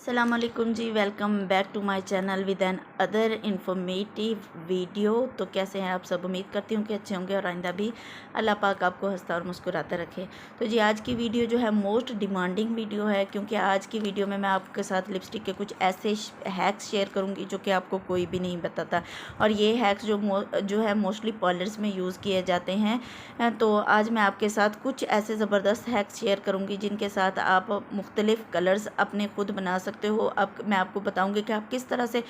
अस्सलाम वालेकुम जी। Welcome back to my channel with another informative video. तो कैसे हैं आप सब? उम्मीद करती हूँ कि अच्छे होंगे और आइंदा भी अल्लाह पाक आपको हंसता और मुस्कुराता रखे। तो जी आज की वीडियो जो है मोस्ट डिमांडिंग वीडियो है, क्योंकि आज की वीडियो में मैं आपके साथ लिपस्टिक के कुछ ऐसे हैक्स शेयर करूँगी जो कि आपको कोई भी नहीं बताता। और ये हैक्स जो है मोस्टली पार्लर्स में यूज़ किए जाते हैं। तो आज मैं आपके साथ कुछ ऐसे ज़बरदस्त हैक्स शेयर करूँगी जिनके साथ आप मुख्तलिफ़ कलर्स अपने खुद बना सकते हो। अब मैं आपको बताऊंगी कि आप किस तरह से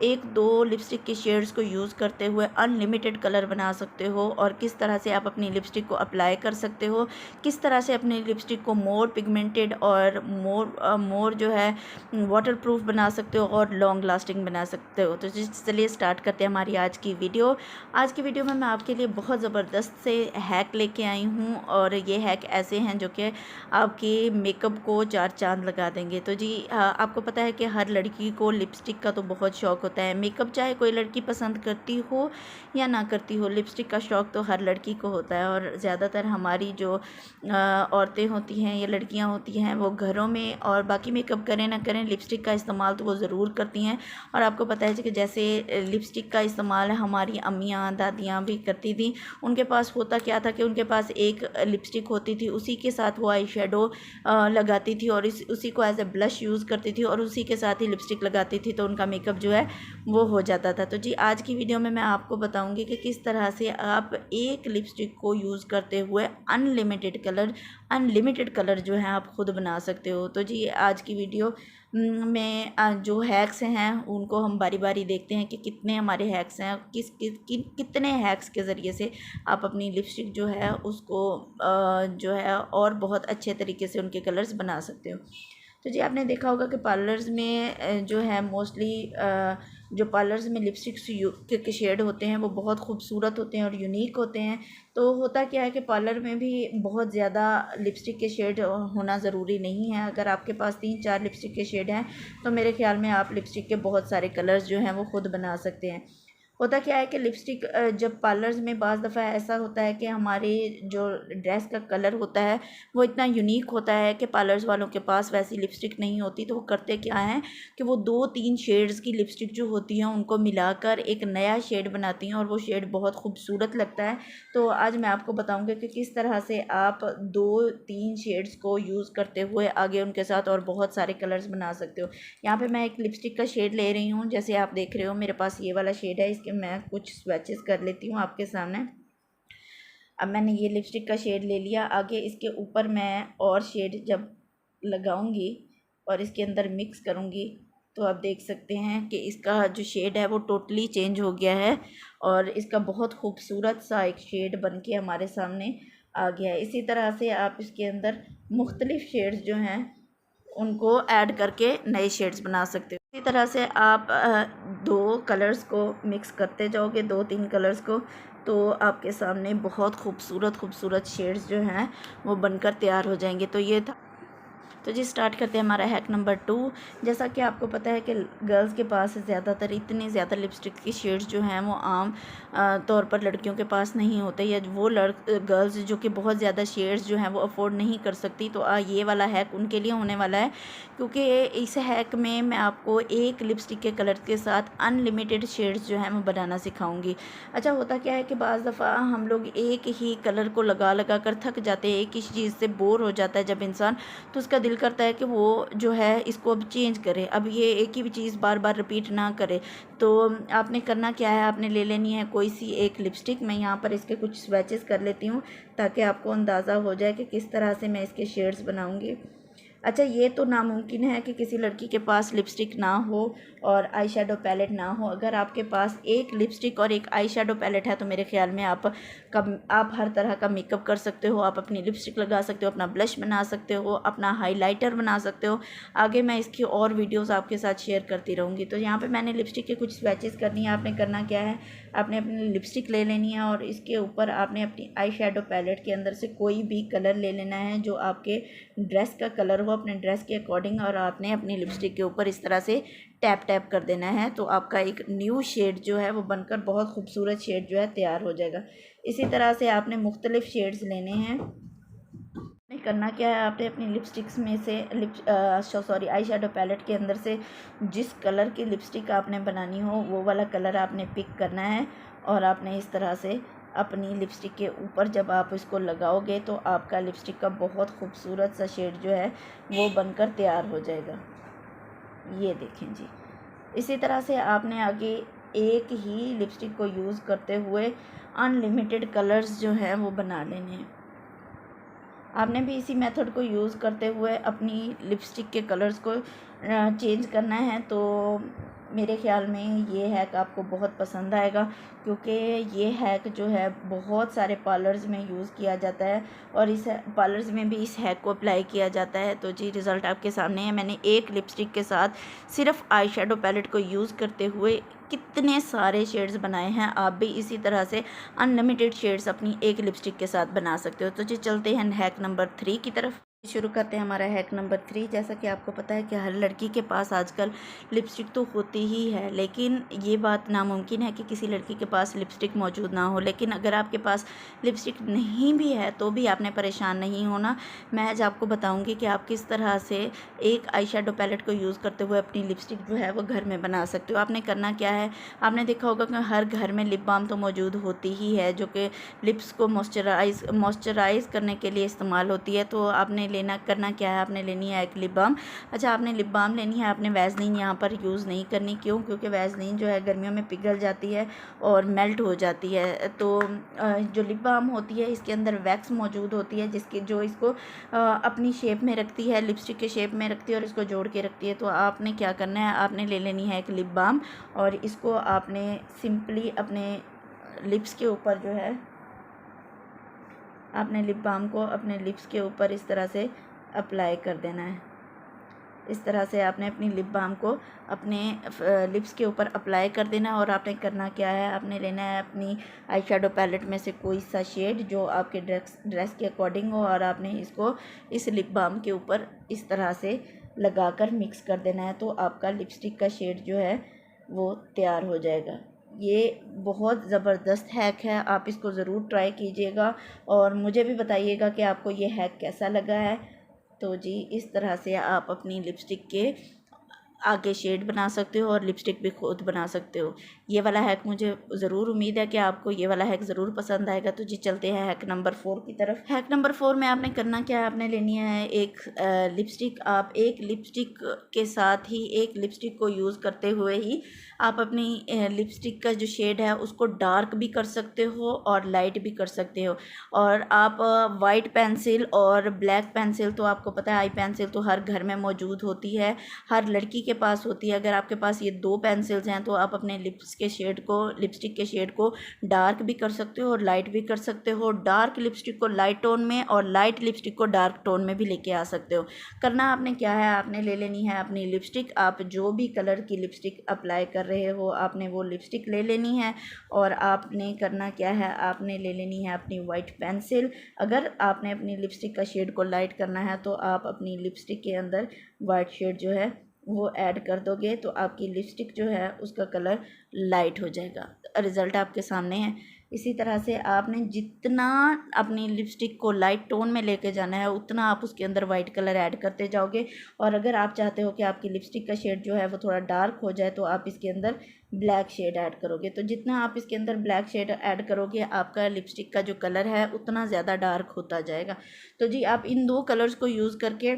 एक दो लिपस्टिक के शेड्स को यूज़ करते हुए अनलिमिटेड कलर बना सकते हो, और किस तरह से आप अपनी लिपस्टिक को अप्लाई कर सकते हो, किस तरह से अपनी लिपस्टिक को मोर पिगमेंटेड और मोर जो है वाटर प्रूफ बना सकते हो और लॉन्ग लास्टिंग बना सकते हो। तो चलिए स्टार्ट करते हैं हमारी आज की वीडियो। आज की वीडियो में मैं आपके लिए बहुत ज़बरदस्त से हैक लेके आई हूँ, और ये हैक ऐसे हैं जो कि आपके मेकअप को चार चांद लगा देंगे। तो जी आपको पता है कि हर लड़की को लिपस्टिक का तो बहुत शौक़ होता है। मेकअप चाहे कोई लड़की पसंद करती हो या ना करती हो, लिपस्टिक का शौक़ तो हर लड़की को होता है। और ज़्यादातर हमारी जो औरतें होती हैं या लड़कियां होती हैं वो घरों में और बाकी मेकअप करें ना करें, लिपस्टिक का इस्तेमाल तो वो ज़रूर करती हैं। और आपको पता है कि जैसे लिपस्टिक का इस्तेमाल हमारी अम्मियाँ दादियाँ भी करती थी। उनके पास होता क्या था कि उनके पास एक लिपस्टिक होती थी, उसी के साथ वो आई शेडो लगाती थी और उसी को एज ए ब्लश यूज़ करती थी और उसी के साथ ही लिपस्टिक लगाती थी, तो उनका मेकअप जो है वो हो जाता था। तो जी आज की वीडियो में मैं आपको बताऊंगी कि किस तरह से आप एक लिपस्टिक को यूज़ करते हुए अनलिमिटेड कलर जो है आप खुद बना सकते हो। तो जी आज की वीडियो में जो हैक्स हैं उनको हम बारी बारी देखते हैं कि कितने हमारे हैक्स हैं, कितने हैक्स के ज़रिए से आप अपनी लिपस्टिक जो है उसको जो है और बहुत अच्छे तरीके से उनके कलर्स बना सकते हो। तो जी आपने देखा होगा कि पार्लर्स में जो है मोस्टली जो पार्लर्स में लिपस्टिक्स के शेड होते हैं वो बहुत खूबसूरत होते हैं और यूनिक होते हैं। तो होता क्या है कि पार्लर में भी बहुत ज़्यादा लिपस्टिक के शेड होना ज़रूरी नहीं है। अगर आपके पास 3-4 लिपस्टिक के शेड हैं तो मेरे ख्याल में आप लिपस्टिक के बहुत सारे कलर्स जो हैं वो खुद बना सकते हैं। होता क्या है कि लिपस्टिक जब पार्लर्स में बाज़ दफ़ा ऐसा होता है कि हमारे जो ड्रेस का कलर होता है वो इतना यूनिक होता है कि पार्लर्स वालों के पास वैसी लिपस्टिक नहीं होती। तो वो करते क्या हैं कि वो 2-3 शेड्स की लिपस्टिक जो होती हैं उनको मिलाकर एक नया शेड बनाती हैं और वो शेड बहुत खूबसूरत लगता है। तो आज मैं आपको बताऊँगी कि किस तरह से आप 2-3 शेड्स को यूज़ करते हुए आगे उनके साथ और बहुत सारे कलर्स बना सकते हो। यहाँ पे मैं एक लिपस्टिक का शेड ले रही हूँ, जैसे आप देख रहे हो मेरे पास ये वाला शेड है। इसके मैं कुछ स्वैचेस कर लेती हूँ आपके सामने। अब मैंने ये लिपस्टिक का शेड ले लिया, आगे इसके ऊपर मैं और शेड जब लगाऊंगी और इसके अंदर मिक्स करूंगी तो आप देख सकते हैं कि इसका जो शेड है वो टोटली चेंज हो गया है और इसका बहुत खूबसूरत सा एक शेड बन के हमारे सामने आ गया है। इसी तरह से आप इसके अंदर मुख्तलिफ शेड्स जो हैं उनको ऐड करके नए शेड्स बना सकते हो। इसी तरह से आप दो कलर्स को मिक्स करते जाओगे, 2-3 कलर्स को, तो आपके सामने बहुत खूबसूरत शेड्स जो हैं वो बनकर तैयार हो जाएंगे। तो ये था। तो जी स्टार्ट करते हैं हमारा हैक नंबर 2। जैसा कि आपको पता है कि गर्ल्स के पास ज़्यादातर इतने ज़्यादा लिपस्टिक की शेड्स जो हैं वो आम तौर पर लड़कियों के पास नहीं होते, या वो गर्ल्स जो कि बहुत ज़्यादा शेड्स जो हैं वो अफोर्ड नहीं कर सकती। तो ये वाला हैक उनके लिए होने वाला है, क्योंकि इस हैक में मैं आपको एक लिपस्टिक के कलर के साथ अनलिमिटेड शेड्स जो हैं वो बनाना सिखाऊंगी। अच्छा होता क्या है कि बाज़ दफ़ा हम लोग एक ही कलर को लगा कर थक जाते हैं, एक ही चीज़ से बोर हो जाता है जब इंसान, तो उसका दिल करता है कि वो जो है इसको अब चेंज करे, अब ये एक ही चीज़ बार बार रिपीट ना करे। तो आपने करना क्या है, आपने ले लेनी है कोई सी एक लिपस्टिक। मैं यहाँ पर इसके कुछ स्वैचेस कर लेती हूँ ताकि आपको अंदाज़ा हो जाए कि किस तरह से मैं इसके शेड्स बनाऊँगी। अच्छा ये तो नामुमकिन है कि किसी लड़की के पास लिपस्टिक ना हो और आई शेडो पैलेट ना हो। अगर आपके पास एक लिपस्टिक और एक आई शेडो पैलेट है तो मेरे ख्याल में आप हर तरह का मेकअप कर सकते हो। आप अपनी लिपस्टिक लगा सकते हो, अपना ब्लश बना सकते हो, अपना हाइलाइटर बना सकते हो। आगे मैं इसकी और वीडियोस आपके साथ शेयर करती रहूँगी। तो यहाँ पे मैंने लिपस्टिक के कुछ स्वैचेस करनी है। आपने करना क्या है, आपने अपनी लिपस्टिक ले लेनी है और इसके ऊपर आपने अपनी आई शेडो पैलेट के अंदर से कोई भी कलर ले लेना है जो आपके ड्रेस का कलर हो, अपने ड्रेस के अकॉर्डिंग, और आपने अपनी लिपस्टिक के ऊपर इस तरह से टैप टैप कर देना है। तो आपका एक न्यू शेड जो है वो बनकर बहुत खूबसूरत शेड जो है तैयार हो जाएगा। इसी तरह से आपने मुख्तलिफ शेड्स लेने हैं नहीं करना क्या है, आपने अपनी लिपस्टिक्स में से आई शेडो पैलेट के अंदर से जिस कलर की लिपस्टिक आपने बनानी हो वो वाला कलर आपने पिक करना है। और आपने इस तरह से अपनी लिपस्टिक के ऊपर जब आप इसको लगाओगे तो आपका लिपस्टिक का बहुत खूबसूरत सा शेड जो है वो बनकर तैयार हो जाएगा। ये देखें जी। इसी तरह से आपने आगे एक ही लिपस्टिक को यूज़ करते हुए अनलिमिटेड कलर्स जो हैं वो बना लेने हैं। आपने भी इसी मेथड को यूज़ करते हुए अपनी लिपस्टिक के कलर्स को चेंज करना है। तो मेरे ख़्याल में ये हैक आपको बहुत पसंद आएगा, क्योंकि ये हैक जो है बहुत सारे पार्लर्स में यूज़ किया जाता है और इस पार्लर्स में भी इस हैक को अप्लाई किया जाता है। तो जी रिज़ल्ट आपके सामने है। मैंने एक लिपस्टिक के साथ सिर्फ आई शेडो पैलेट को यूज़ करते हुए कितने सारे शेड्स बनाए हैं। आप भी इसी तरह से अनलिमिटेड शेड्स अपनी एक लिपस्टिक के साथ बना सकते हो। तो जी चलते हैं हैक नंबर 3 की तरफ। शुरू करते हैं हमारा हैक नंबर 3। जैसा कि आपको पता है कि हर लड़की के पास आजकल लिपस्टिक तो होती ही है, लेकिन ये बात नामुमकिन है कि किसी लड़की के पास लिपस्टिक मौजूद ना हो। लेकिन अगर आपके पास लिपस्टिक नहीं भी है तो भी आपने परेशान नहीं होना। मैं आज आपको बताऊंगी कि आप किस तरह से एक आई शेडो पैलेट को यूज़ करते हुए अपनी लिपस्टिक जो है वो घर में बना सकते हो। आपने करना क्या है, आपने देखा होगा कि हर घर में लिप बाम तो मौजूद होती ही है, जो कि लिप्स को मॉइस्चराइज़ करने के लिए इस्तेमाल होती है। तो आपने करना क्या है, आपने लेनी है एक लिप बाम। अच्छा, आपने लिप बाम लेनी है, आपने वैसलीन यहाँ पर यूज़ नहीं करनी। क्यों? क्योंकि वैसलीन जो है गर्मियों में पिघल जाती है और मेल्ट हो जाती है। तो जो लिप बाम होती है इसके अंदर वैक्स मौजूद होती है, जिसकी जो इसको अपनी शेप में रखती है, लिपस्टिक के शेप में रखती है और इसको जोड़ के रखती है। तो आपने क्या करना है, आपने ले लेनी है एक लिप बाम और इसको आपने सिंपली अपने लिप्स के ऊपर जो है, आपने लिप बाम को अपने लिप्स के ऊपर इस तरह से अप्लाई कर देना है। इस तरह से आपने अपनी लिप बाम को अपने लिप्स के ऊपर अप्लाई कर देना। और आपने करना क्या है, आपने लेना है अपनी आई शेडो पैलेट में से कोई सा शेड जो आपके ड्रेस के अकॉर्डिंग हो और आपने इसको इस लिप बाम के ऊपर इस तरह से लगाकर मिक्स कर देना है। तो आपका लिपस्टिक का शेड जो है वो तैयार हो जाएगा। ये बहुत ज़बरदस्त हैक है, आप इसको ज़रूर ट्राई कीजिएगा और मुझे भी बताइएगा कि आपको ये हैक कैसा लगा है। तो जी इस तरह से आप अपनी लिपस्टिक के आगे शेड बना सकते हो और लिपस्टिक भी खुद बना सकते हो। ये वाला हैक मुझे ज़रूर उम्मीद है कि आपको ये वाला हैक ज़रूर पसंद आएगा। तो जी चलते हैं हैक नंबर 4 की तरफ। हैक नंबर 4 में आपने करना क्या है, आपने लेनी है एक लिपस्टिक। आप एक लिपस्टिक के साथ ही एक लिपस्टिक को यूज़ करते हुए ही आप अपनी लिपस्टिक का जो शेड है उसको डार्क भी कर सकते हो और लाइट भी कर सकते हो। और आप वाइट पेंसिल और ब्लैक पेंसिल, तो आपको पता है आई पेंसिल तो हर घर में मौजूद होती है, हर लड़की के पास होती है। अगर आपके पास ये 2 पेंसिल्स हैं तो आप अपने लिपस्टिक के शेड को डार्क भी कर सकते हो और लाइट भी कर सकते हो। डार्क लिपस्टिक को लाइट टोन में और लाइट लिपस्टिक को डार्क टोन में भी लेके आ सकते हो। करना आपने क्या है, आपने ले लेनी है अपनी लिपस्टिक। आप जो भी कलर की लिपस्टिक अप्लाई कर रहे हो आपने वो लिपस्टिक ले लेनी है और आपने करना क्या है, आपने ले लेनी है अपनी वाइट पेंसिल। अगर आपने अपनी लिपस्टिक का शेड को लाइट करना है तो आप अपनी लिपस्टिक के अंदर वाइट शेड जो है वो ऐड कर दोगे तो आपकी लिपस्टिक जो है उसका कलर लाइट हो जाएगा। रिज़ल्ट आपके सामने है। इसी तरह से आपने जितना अपनी लिपस्टिक को लाइट टोन में लेके जाना है उतना आप उसके अंदर वाइट कलर ऐड करते जाओगे। और अगर आप चाहते हो कि आपकी लिपस्टिक का शेड जो है वो थोड़ा डार्क हो जाए तो आप इसके अंदर ब्लैक शेड ऐड करोगे। तो जितना आप इसके अंदर ब्लैक शेड ऐड करोगे आपका लिपस्टिक का जो कलर है उतना ज़्यादा डार्क होता जाएगा। तो जी आप इन 2 कलर्स को यूज़ करके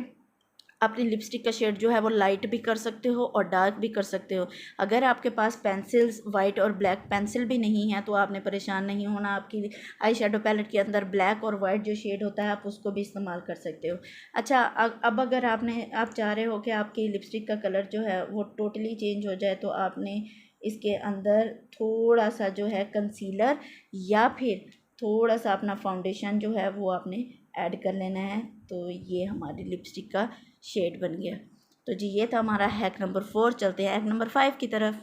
अपनी लिपस्टिक का शेड जो है वो लाइट भी कर सकते हो और डार्क भी कर सकते हो। अगर आपके पास पेंसिल्स वाइट और ब्लैक पेंसिल भी नहीं है तो आपने परेशान नहीं होना। आपकी आई शेडो पैलेट के अंदर ब्लैक और वाइट जो शेड होता है आप उसको भी इस्तेमाल कर सकते हो। अच्छा, अब अगर आप चाह रहे हो कि आपकी लिपस्टिक का कलर जो है वो टोटली चेंज हो जाए तो आपने इसके अंदर थोड़ा सा जो है कंसीलर या फिर थोड़ा सा अपना फाउंडेशन जो है वो आपने ऐड कर लेना है। तो ये हमारी लिपस्टिक का शेड बन गया। तो जी ये था हमारा हैक नंबर 4। चलते हैं हैक नंबर 5 की तरफ।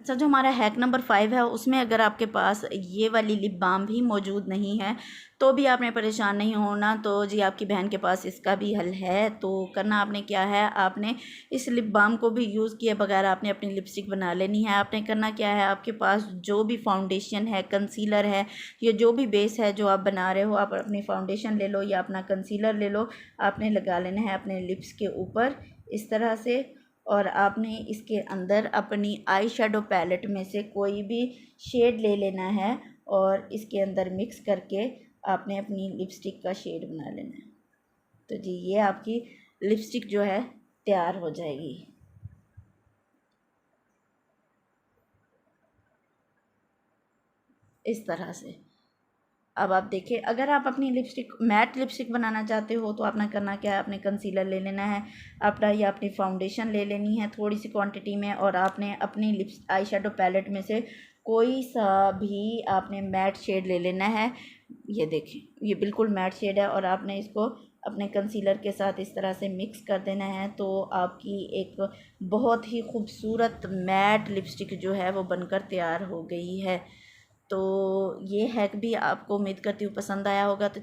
अच्छा, जो हमारा हैक नंबर 5 है उसमें अगर आपके पास ये वाली लिप बाम भी मौजूद नहीं है तो भी आपने परेशान नहीं होना। तो जी आपकी बहन के पास इसका भी हल है। तो करना आपने क्या है, आपने इस लिप बाम को भी यूज़ किए बगैर आपने अपनी लिपस्टिक बना लेनी है। आपने करना क्या है, आपके पास जो भी फाउंडेशन है, कंसीलर है या जो भी बेस है जो आप बना रहे हो, आप अपनी फाउंडेशन ले लो या अपना कंसीलर ले लो, आपने लगा लेना है अपने लिप्स के ऊपर इस तरह से। और आपने इसके अंदर अपनी आई शेडो पैलेट में से कोई भी शेड ले लेना है और इसके अंदर मिक्स करके आपने अपनी लिपस्टिक का शेड बना लेना है। तो जी ये आपकी लिपस्टिक जो है तैयार हो जाएगी इस तरह से। अब आप देखिए, अगर आप अपनी लिपस्टिक मैट लिपस्टिक बनाना चाहते हो तो आपने करना क्या है, आपने कंसीलर ले लेना है अपना या अपनी फाउंडेशन ले लेनी है थोड़ी सी क्वांटिटी में, और आपने अपनी लिप्स आई शेडो पैलेट में से कोई सा भी आपने मैट शेड ले लेना है। ये देखिए ये बिल्कुल मैट शेड है और आपने इसको अपने कंसीलर के साथ इस तरह से मिक्स कर देना है। तो आपकी एक बहुत ही खूबसूरत मैट लिपस्टिक जो है वो बनकर तैयार हो गई है। तो ये हैक भी आपको उम्मीद करती हूँ पसंद आया होगा। तो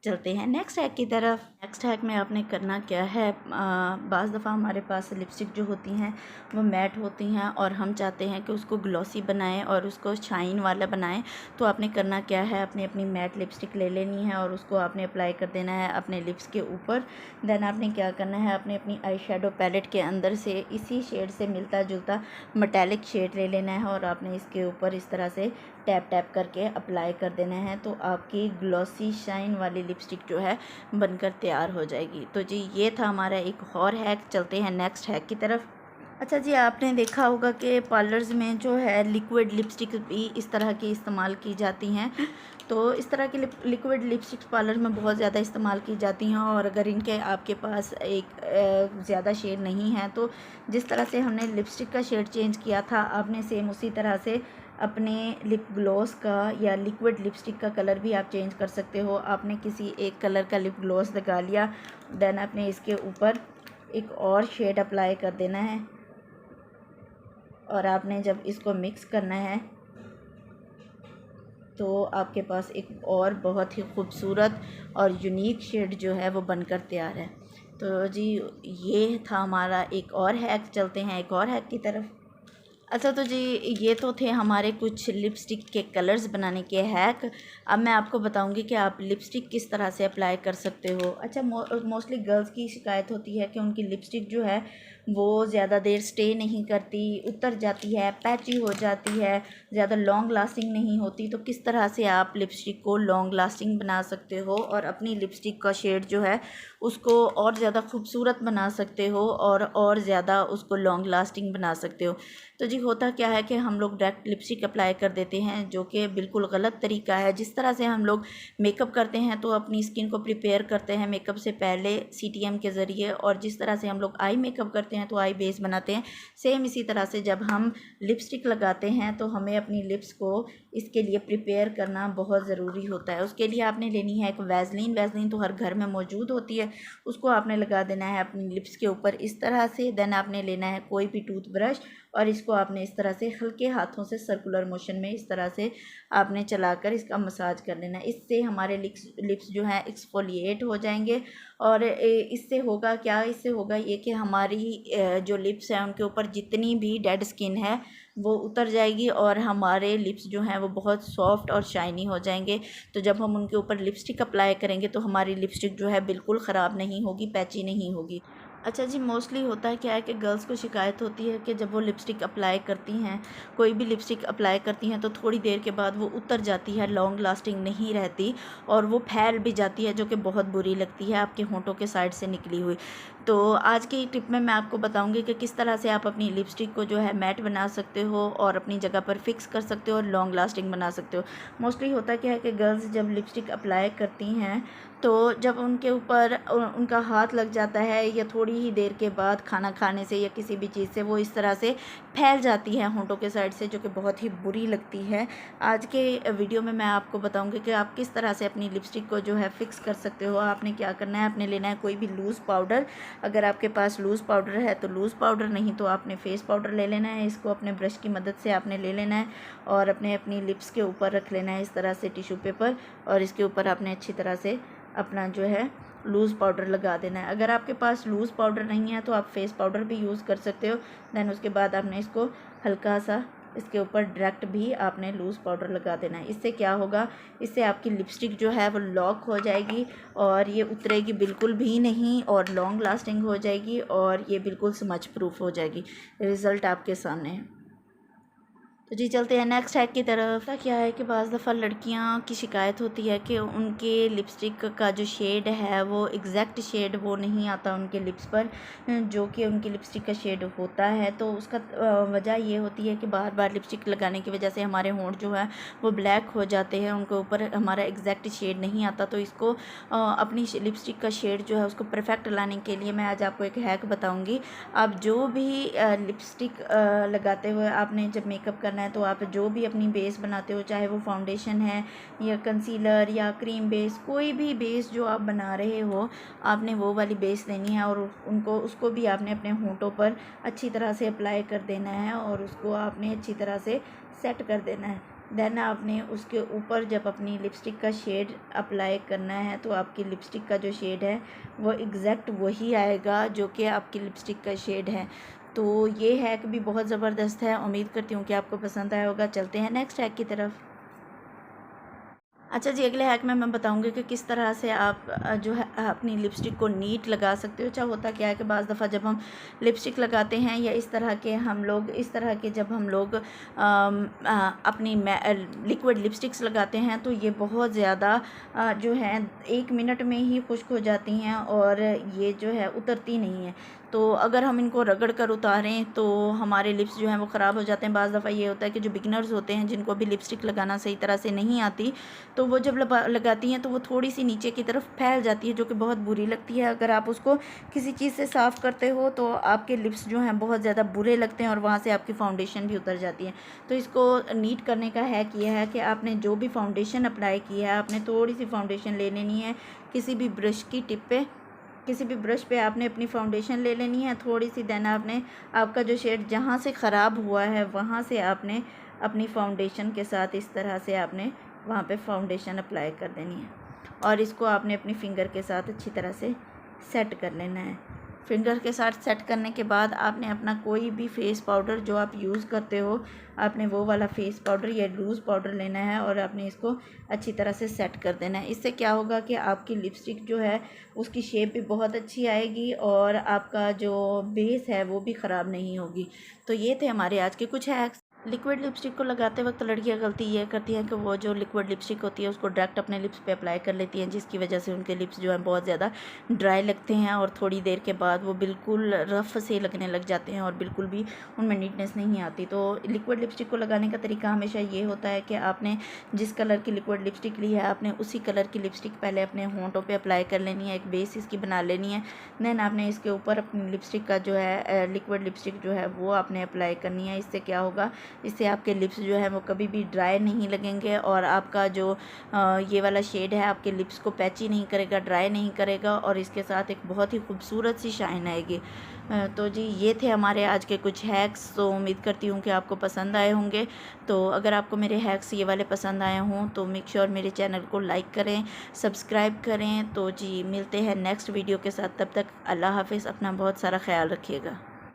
चलते हैं नेक्स्ट हैक की तरफ। नेक्स्ट हैक में आपने करना क्या है, बाज़ दफ़ा हमारे पास लिपस्टिक जो होती हैं वो मैट होती हैं और हम चाहते हैं कि उसको ग्लॉसी बनाएं और उसको शाइन वाला बनाएं। तो आपने करना क्या है, आपने अपनी मैट लिपस्टिक ले लेनी है और उसको आपने अप्लाई कर देना है अपने लिप्स के ऊपर। देन आपने क्या करना है, आपने अपनी आई शेडो पैलेट के अंदर से इसी शेड से मिलता जुलता मेटालिक शेड ले लेना है और आपने इसके ऊपर इस तरह से टैप टैप करके अप्लाई कर देना है। तो आपकी ग्लॉसी शाइन वाली लिपस्टिक जो है बनकर तैयार हो जाएगी। तो जी ये था हमारा एक और हैक। चलते हैं नेक्स्ट हैक की तरफ। अच्छा जी, आपने देखा होगा कि पार्लर्स में जो है लिक्विड लिपस्टिक भी इस तरह की इस्तेमाल की जाती हैं। तो इस तरह की लिक्विड लिपस्टिक पार्लर में बहुत ज़्यादा इस्तेमाल की जाती हैं और अगर इनके आपके पास एक ज़्यादा शेड नहीं है तो जिस तरह से हमने लिपस्टिक का शेड चेंज किया था, आपने सेम उसी तरह से अपने लिप ग्लॉस का या लिक्विड लिपस्टिक का कलर भी आप चेंज कर सकते हो। आपने किसी एक कलर का लिप ग्लॉस लगा लिया, देन आपने इसके ऊपर एक और शेड अप्लाई कर देना है और आपने जब इसको मिक्स करना है तो आपके पास एक और बहुत ही खूबसूरत और यूनिक शेड जो है वो बनकर तैयार है। तो जी ये था हमारा एक और हैक। चलते हैं एक और हैक की तरफ। अच्छा, तो जी ये तो थे हमारे कुछ लिपस्टिक के कलर्स बनाने के हैक। अब मैं आपको बताऊंगी कि आप लिपस्टिक किस तरह से अप्लाई कर सकते हो। अच्छा, मोस्टली गर्ल्स की शिकायत होती है कि उनकी लिपस्टिक जो है वो ज़्यादा देर स्टे नहीं करती, उतर जाती है, पैची हो जाती है, ज़्यादा लॉन्ग लास्टिंग नहीं होती। तो किस तरह से आप लिपस्टिक को लॉन्ग लास्टिंग बना सकते हो और अपनी लिपस्टिक का शेड जो है उसको और ज़्यादा खूबसूरत बना सकते हो और ज़्यादा उसको लॉन्ग लास्टिंग बना सकते हो। तो जी होता क्या है कि हम लोग डायरेक्ट लिपस्टिक अप्लाई कर देते हैं, जो कि बिल्कुल गलत तरीका है। जिस तरह से हम लोग मेकअप करते हैं तो अपनी स्किन को प्रिपेयर करते हैं मेकअप से पहले CTM के ज़रिए, और जिस तरह से हम लोग आई मेकअप करते हैं तो आई बेस बनाते हैं, सेम इसी तरह से जब हम लिपस्टिक लगाते हैं तो हमें अपनी लिप्स को इसके लिए प्रिपेयर करना बहुत ज़रूरी होता है। उसके लिए आपने लेनी है एक वैसलीन तो हर घर में मौजूद होती है, उसको आपने लगा देना है अपनी लिप्स के ऊपर इस तरह से। देन आपने लेना है कोई भी टूथब्रश और इसको आपने इस तरह से हल्के हाथों से सर्कुलर मोशन में इस तरह से आपने चलाकर इसका मसाज कर लेना है। इससे हमारे लिप्स जो हैं एक्सफोलिएट हो जाएंगे और इससे होगा क्या, इससे होगा ये कि हमारी जो लिप्स हैं उनके ऊपर जितनी भी डेड स्किन है वो उतर जाएगी और हमारे लिप्स जो हैं वो बहुत सॉफ्ट और शाइनी हो जाएंगे। तो जब हम उनके ऊपर लिपस्टिक अप्लाई करेंगे तो हमारी लिपस्टिक जो है बिल्कुल ख़राब नहीं होगी, पैची नहीं होगी। अच्छा जी, मोस्टली होता है क्या है कि गर्ल्स को शिकायत होती है कि जब वो लिपस्टिक अप्लाई करती हैं, कोई भी लिपस्टिक अप्लाई करती हैं तो थोड़ी देर के बाद वो उतर जाती है, लॉन्ग लास्टिंग नहीं रहती और वो फैल भी जाती है, जो कि बहुत बुरी लगती है आपके होंठों के साइड से निकली हुई। तो आज की टिप में मैं आपको बताऊंगी कि किस तरह से आप अपनी लिपस्टिक को जो है मैट बना सकते हो और अपनी जगह पर फिक्स कर सकते हो और लॉन्ग लास्टिंग बना सकते हो। मोस्टली होता क्या है कि गर्ल्स जब लिपस्टिक अप्लाई करती हैं तो जब उनके ऊपर उनका हाथ लग जाता है या थोड़ी ही देर के बाद खाना खाने से या किसी भी चीज़ से वो इस तरह से फैल जाती है होंठों के साइड से, जो कि बहुत ही बुरी लगती है। आज के वीडियो में मैं आपको बताऊंगी कि आप किस तरह से अपनी लिपस्टिक को जो है फिक्स कर सकते हो। आपने क्या करना है, आपने लेना है कोई भी लूज़ पाउडर, अगर आपके पास लूज़ पाउडर है तो लूज़ पाउडर, नहीं तो आपने फेस पाउडर ले लेना है। इसको अपने ब्रश की मदद से आपने ले लेना है और अपनी लिप्स के ऊपर रख लेना है इस तरह से टिश्यू पेपर, और इसके ऊपर आपने अच्छी तरह से अपना जो है लूज़ पाउडर लगा देना है। अगर आपके पास लूज़ पाउडर नहीं है तो आप फेस पाउडर भी यूज़ कर सकते हो। दैन उसके बाद आपने इसको हल्का सा इसके ऊपर डायरेक्ट भी आपने लूज़ पाउडर लगा देना है। इससे क्या होगा, इससे आपकी लिपस्टिक जो है वो लॉक हो जाएगी और ये उतरेगी बिल्कुल भी नहीं और लॉन्ग लास्टिंग हो जाएगी और ये बिल्कुल स्मच प्रूफ हो जाएगी। रिज़ल्ट आपके सामने है। तो जी चलते हैं नेक्स्ट हैक की तरफ। क्या है कि बाज़ दफ़ा लड़कियां की शिकायत होती है कि उनके लिपस्टिक का जो शेड है वो एग्जैक्ट शेड वो नहीं आता उनके लिप्स पर, जो कि उनकी लिपस्टिक का शेड होता है। तो उसका वजह ये होती है कि बार बार लिपस्टिक लगाने की वजह से हमारे होंठ जो है वो ब्लैक हो जाते हैं, उनके ऊपर हमारा एग्जैक्ट शेड नहीं आता। तो इसको अपनी लिपस्टिक का शेड जो है उसको परफेक्ट लाने के लिए मैं आज आपको एक हैक बताऊँगी। आप जो भी लिपस्टिक लगाते हुए आपने जब मेकअप करना है तो आप जो भी अपनी बेस बनाते हो, चाहे वो फाउंडेशन है या कंसीलर या क्रीम बेस, कोई भी बेस जो आप बना रहे हो, आपने वो वाली बेस लेनी है और उसको भी आपने अपने होंठों पर अच्छी तरह से अप्लाई कर देना है और उसको आपने अच्छी तरह से सेट कर देना है। देन आपने उसके ऊपर जब अपनी लिपस्टिक का शेड अप्लाई करना है तो आपकी लिपस्टिक का जो शेड है वो एग्जैक्ट वही आएगा जो कि आपकी लिपस्टिक का शेड है। तो ये हैक भी बहुत ज़बरदस्त है, उम्मीद करती हूँ कि आपको पसंद आया होगा। चलते हैं नेक्स्ट हैक की तरफ। अच्छा जी, अगले हैक में मैं बताऊंगी कि किस तरह से आप जो है अपनी लिपस्टिक को नीट लगा सकते हो। अच्छा होता क्या है कि बाज़ दफ़ा जब हम लिपस्टिक लगाते हैं या इस तरह के जब हम लोग अपनी लिक्विड लिपस्टिक्स लगाते हैं तो ये बहुत ज़्यादा जो है 1 मिनट में ही खुश्क हो जाती हैं और ये जो है उतरती नहीं है। तो अगर हम इनको रगड़ कर उतारें तो हमारे लिप्स जो हैं वो ख़राब हो जाते हैं। बाज़ दफ़ा ये होता है कि जो बिगिनर्स होते हैं जिनको भी लिपस्टिक लगाना सही तरह से नहीं आती, तो वो जब लगाती हैं तो वो थोड़ी सी नीचे की तरफ फैल जाती है, जो कि बहुत बुरी लगती है। अगर आप उसको किसी चीज़ से साफ़ करते हो तो आपके लिप्स जो हैं बहुत ज़्यादा बुरे लगते हैं और वहाँ से आपकी फाउंडेशन भी उतर जाती है। तो इसको नीट करने का हैक ये है कि आपने जो भी फाउंडेशन अप्लाई की है, आपने थोड़ी सी फाउंडेशन ले लेनी है किसी भी ब्रश की टिप पे, किसी भी ब्रश पे आपने अपनी फाउंडेशन ले लेनी है थोड़ी सी। देन आपने आपका जो शेड जहाँ से ख़राब हुआ है वहाँ से आपने अपनी फाउंडेशन के साथ इस तरह से आपने वहाँ पे फाउंडेशन अप्लाई कर देनी है और इसको आपने अपनी फिंगर के साथ अच्छी तरह से सेट कर लेना है। फिंगर के साथ सेट करने के बाद आपने अपना कोई भी फेस पाउडर जो आप यूज़ करते हो, आपने वो वाला फेस पाउडर या लूज़ पाउडर लेना है और आपने इसको अच्छी तरह से सेट कर देना है। इससे क्या होगा कि आपकी लिपस्टिक जो है उसकी शेप भी बहुत अच्छी आएगी और आपका जो बेस है वो भी ख़राब नहीं होगी। तो ये थे हमारे आज के कुछ हैक्स। लिक्विड लिपस्टिक को लगाते वक्त लड़कियां गलती ये करती हैं कि वो जो लिक्विड लिपस्टिक होती है उसको डायरेक्ट अपने लिप्स पे अप्लाई कर लेती हैं, जिसकी वजह से उनके लिप्स जो है बहुत ज़्यादा ड्राई लगते हैं और थोड़ी देर के बाद वो बिल्कुल रफ़ से लगने लग जाते हैं और बिल्कुल भी उनमें नीटनेस नहीं आती। तो लिक्विड लिपस्टिक को लगाने का तरीका हमेशा ये होता है कि आपने जिस कलर की लिक्विड लिपस्टिक ली है आपने उसी कलर की लिपस्टिक पहले अपने होंठों पर अप्लाई कर लेनी है, एक बेस इसकी बना लेनी है। देन आपने इसके ऊपर अपनी लिपस्टिक का जो है लिक्विड लिपस्टिक जो है वो आपने अप्लाई करनी है। इससे क्या होगा, इससे आपके लिप्स जो है वो कभी भी ड्राई नहीं लगेंगे और आपका जो ये वाला शेड है आपके लिप्स को पैची नहीं करेगा, ड्राई नहीं करेगा और इसके साथ एक बहुत ही खूबसूरत सी शाइन आएगी। तो जी ये थे हमारे आज के कुछ हैक्स। तो उम्मीद करती हूँ कि आपको पसंद आए होंगे। तो अगर आपको मेरे हैक्स ये वाले पसंद आए हों तो मेक श्योर मेरे चैनल को लाइक करें, सब्सक्राइब करें। तो जी मिलते हैं नेक्स्ट वीडियो के साथ, तब तक अल्लाह हाफ़िज़, अपना बहुत सारा ख्याल रखिएगा।